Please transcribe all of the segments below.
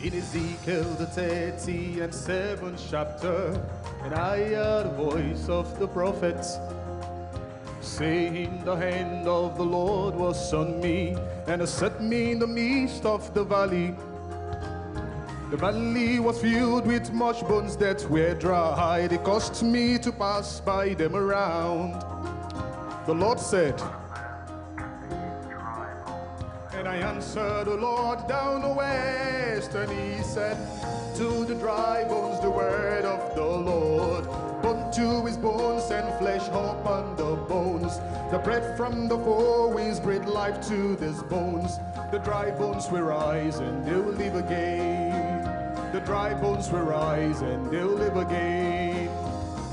In Ezekiel the 37th chapter, and I heard the voice of the prophets, saying, the hand of the Lord was on me, and has set me in the midst of the valley. The valley was filled with much bones that were dry. It caused me to pass by them around. The Lord said, and I answered the Lord down the west, and he said, to the dry bones the word of the Lord. Bone to his bones and flesh upon the bones. The breath from the four winds breathed life to these bones. The dry bones will rise and they will live again. The dry bones will rise and they will live again.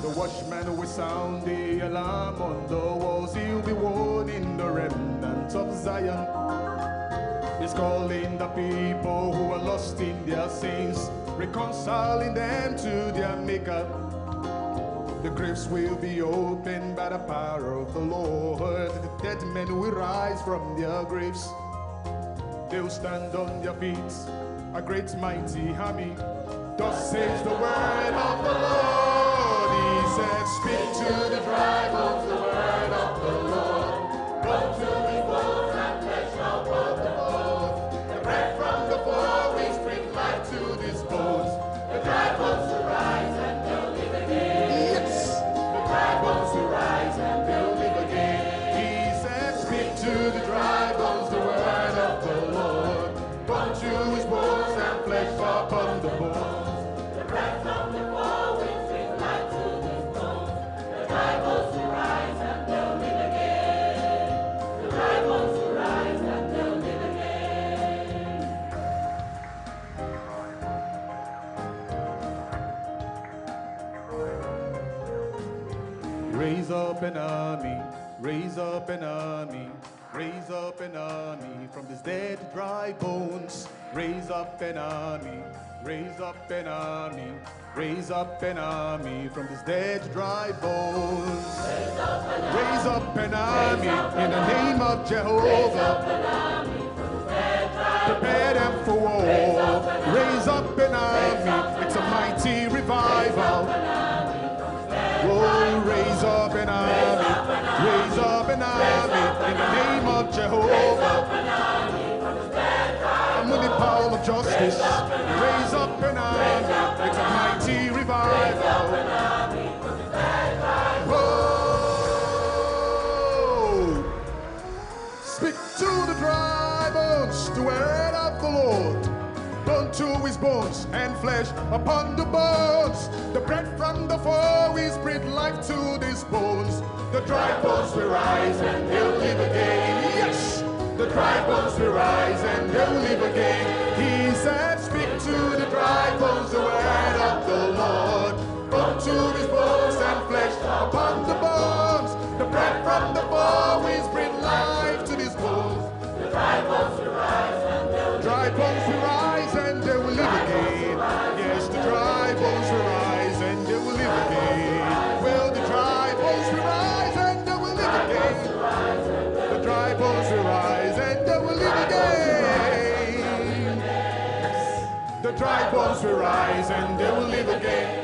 The watchman will sound the alarm on the walls. He'll be warning the remnant of Zion. He's calling the people who are lost in their sins, reconciling them to their Maker. The graves will be opened by the power of the Lord. The dead men will rise from their graves. They'll stand on their feet, a great mighty army. Thus says the word of the Lord. He said, speak to the dry bones the word of the Lord. Bone to his bones and flesh upon the bones. The breath from the four winds bring life to these bones. The dry bones will rise and they'll live again. Yes. The dry bones will rise and they'll live again. He said, speak to the dry bones the word of the Lord. Bone to his bones and flesh upon the bones. The breath from the four winds bring life to these bones. The dry bones will rise and they'll live again. The dry bones will rise and they'll live again. Raise up an army, raise up an army, raise up an army from these dead dry bones. Raise up an army, raise up an army, raise up an army from these dead dry bones. Raise up an army in the name of Jehovah. Prepare them for war. Raise up an army, it's a mighty revival. Oh, raise up an army, raise up an army in the name of Jehovah. And with the power of justice, raise up an army, it's a mighty revival. Oh, speak to the dry bones, the word of the Lord. Bone to his bones and flesh upon the bones. The breath from the four winds breathe life to these bones. The dry bones will rise and they'll live again. Yes, the dry bones will rise and they'll live again. He said, speak to the dry bones the word of the Lord. Bone to his bones and flesh upon the bones. The breath from the four winds breathe life to these bones. The dry bones will rise and they'll live again. Dry bones will rise and they will live again. Yes, the dry bones will rise and they will live again. Well, the dry bones will rise and they will live again. The dry bones will rise and they will live again. The dry bones will rise and they will live again.